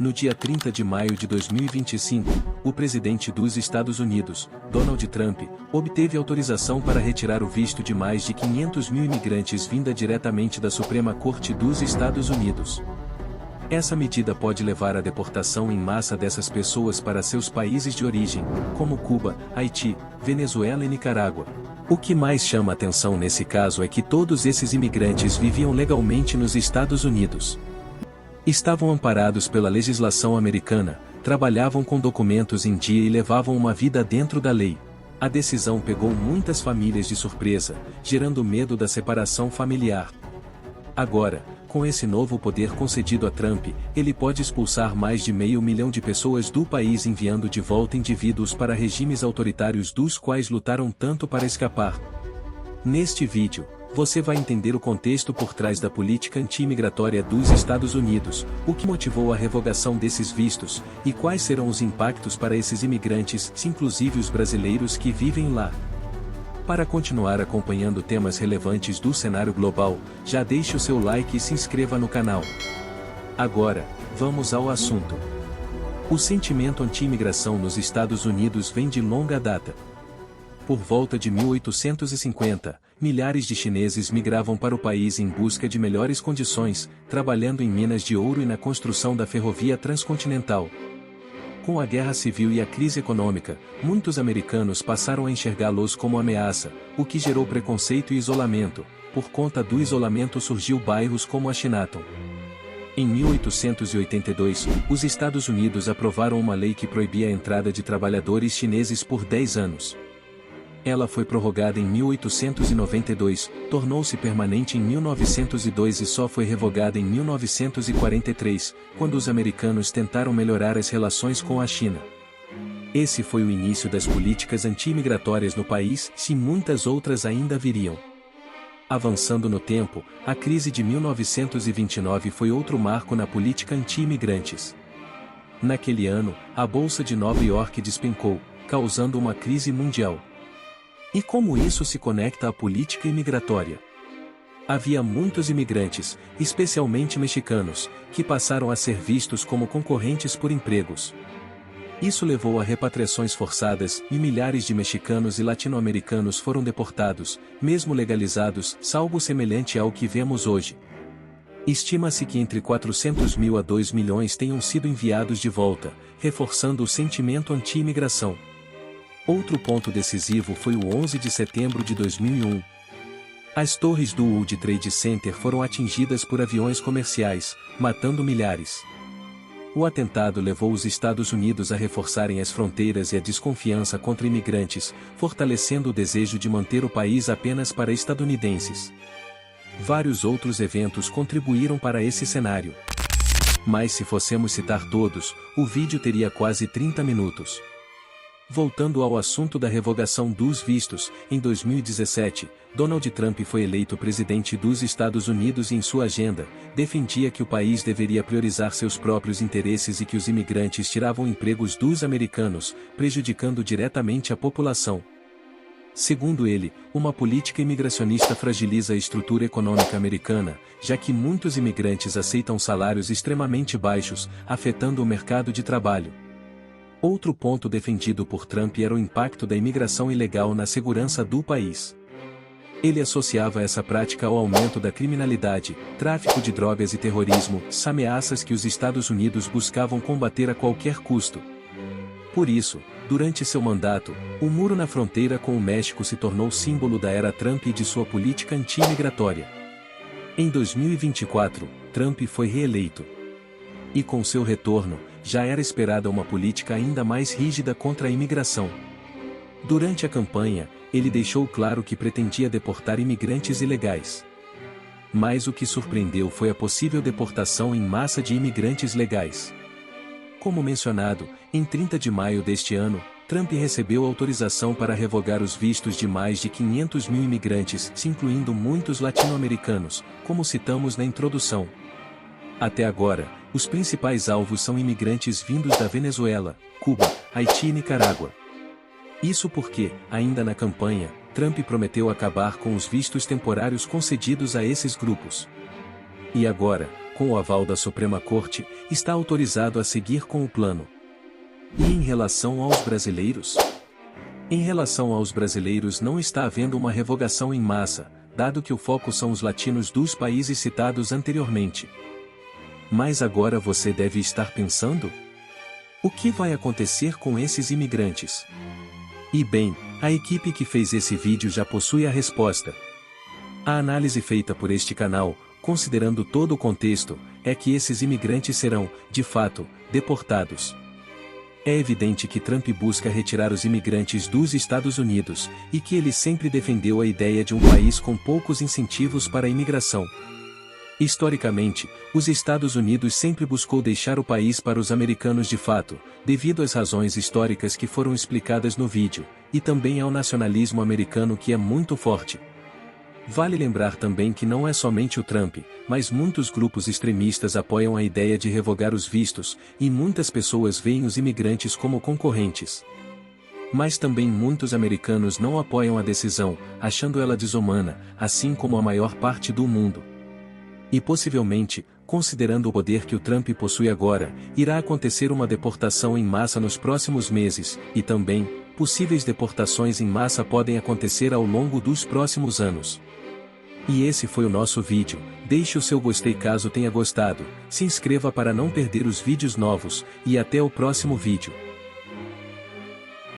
No dia 30 de maio de 2025, o presidente dos Estados Unidos, Donald Trump, obteve autorização para retirar o visto de mais de 500 mil imigrantes vinda diretamente da Suprema Corte dos Estados Unidos. Essa medida pode levar à deportação em massa dessas pessoas para seus países de origem, como Cuba, Haiti, Venezuela e Nicarágua. O que mais chama atenção nesse caso é que todos esses imigrantes viviam legalmente nos Estados Unidos. Estavam amparados pela legislação americana, trabalhavam com documentos em dia e levavam uma vida dentro da lei. A decisão pegou muitas famílias de surpresa, gerando medo da separação familiar. Agora, com esse novo poder concedido a Trump, ele pode expulsar mais de 500 mil de pessoas do país enviando de volta indivíduos para regimes autoritários dos quais lutaram tanto para escapar. Neste vídeo, você vai entender o contexto por trás da política anti-imigratória dos Estados Unidos, o que motivou a revogação desses vistos, e quais serão os impactos para esses imigrantes, inclusive os brasileiros que vivem lá. Para continuar acompanhando temas relevantes do cenário global, já deixe o seu like e se inscreva no canal. Agora, vamos ao assunto. O sentimento anti-imigração nos Estados Unidos vem de longa data. Por volta de 1850, milhares de chineses migravam para o país em busca de melhores condições, trabalhando em minas de ouro e na construção da ferrovia transcontinental. Com a Guerra Civil e a crise econômica, muitos americanos passaram a enxergá-los como ameaça, o que gerou preconceito e isolamento. Por conta do isolamento surgiu bairros como a Chinatown. Em 1882, os Estados Unidos aprovaram uma lei que proibia a entrada de trabalhadores chineses por 10 anos. Ela foi prorrogada em 1892, tornou-se permanente em 1902 e só foi revogada em 1943, quando os americanos tentaram melhorar as relações com a China. Esse foi o início das políticas anti-imigratórias no país, e muitas outras ainda viriam. Avançando no tempo, a crise de 1929 foi outro marco na política anti-imigrantes. Naquele ano, a Bolsa de Nova York despencou, causando uma crise mundial. E como isso se conecta à política imigratória? Havia muitos imigrantes, especialmente mexicanos, que passaram a ser vistos como concorrentes por empregos. Isso levou a repatriações forçadas, e milhares de mexicanos e latino-americanos foram deportados, mesmo legalizados, algo semelhante ao que vemos hoje. Estima-se que entre 400 mil a 2 milhões tenham sido enviados de volta, reforçando o sentimento anti-imigração. Outro ponto decisivo foi o 11 de setembro de 2001. As torres do World Trade Center foram atingidas por aviões comerciais, matando milhares. O atentado levou os Estados Unidos a reforçarem as fronteiras e a desconfiança contra imigrantes, fortalecendo o desejo de manter o país apenas para estadunidenses. Vários outros eventos contribuíram para esse cenário. Mas se fossemos citar todos, o vídeo teria quase 30 minutos. Voltando ao assunto da revogação dos vistos, em 2017, Donald Trump foi eleito presidente dos Estados Unidos e em sua agenda, defendia que o país deveria priorizar seus próprios interesses e que os imigrantes tiravam empregos dos americanos, prejudicando diretamente a população. Segundo ele, uma política imigracionista fragiliza a estrutura econômica americana, já que muitos imigrantes aceitam salários extremamente baixos, afetando o mercado de trabalho. Outro ponto defendido por Trump era o impacto da imigração ilegal na segurança do país. Ele associava essa prática ao aumento da criminalidade, tráfico de drogas e terrorismo, ameaças que os Estados Unidos buscavam combater a qualquer custo. Por isso, durante seu mandato, o muro na fronteira com o México se tornou símbolo da era Trump e de sua política anti-imigratória. Em 2024, Trump foi reeleito. E com seu retorno, já era esperada uma política ainda mais rígida contra a imigração. Durante a campanha, ele deixou claro que pretendia deportar imigrantes ilegais. Mas o que surpreendeu foi a possível deportação em massa de imigrantes legais. Como mencionado, em 30 de maio deste ano, Trump recebeu autorização para revogar os vistos de mais de 500 mil imigrantes, incluindo muitos latino-americanos, como citamos na introdução. Até agora, os principais alvos são imigrantes vindos da Venezuela, Cuba, Haiti e Nicarágua. Isso porque, ainda na campanha, Trump prometeu acabar com os vistos temporários concedidos a esses grupos. E agora, com o aval da Suprema Corte, está autorizado a seguir com o plano. E em relação aos brasileiros? Em relação aos brasileiros não está havendo uma revogação em massa, dado que o foco são os latinos dos países citados anteriormente. Mas agora você deve estar pensando: o que vai acontecer com esses imigrantes? E bem, a equipe que fez esse vídeo já possui a resposta. A análise feita por este canal, considerando todo o contexto, é que esses imigrantes serão, de fato, deportados. É evidente que Trump busca retirar os imigrantes dos Estados Unidos, e que ele sempre defendeu a ideia de um país com poucos incentivos para a imigração. Historicamente, os Estados Unidos sempre buscou deixar o país para os americanos de fato, devido às razões históricas que foram explicadas no vídeo, e também ao nacionalismo americano que é muito forte. Vale lembrar também que não é somente o Trump, mas muitos grupos extremistas apoiam a ideia de revogar os vistos, e muitas pessoas veem os imigrantes como concorrentes. Mas também muitos americanos não apoiam a decisão, achando ela desumana, assim como a maior parte do mundo. E possivelmente, considerando o poder que o Trump possui agora, irá acontecer uma deportação em massa nos próximos meses, e também, possíveis deportações em massa podem acontecer ao longo dos próximos anos. E esse foi o nosso vídeo. Deixe o seu gostei caso tenha gostado, se inscreva para não perder os vídeos novos, e até o próximo vídeo.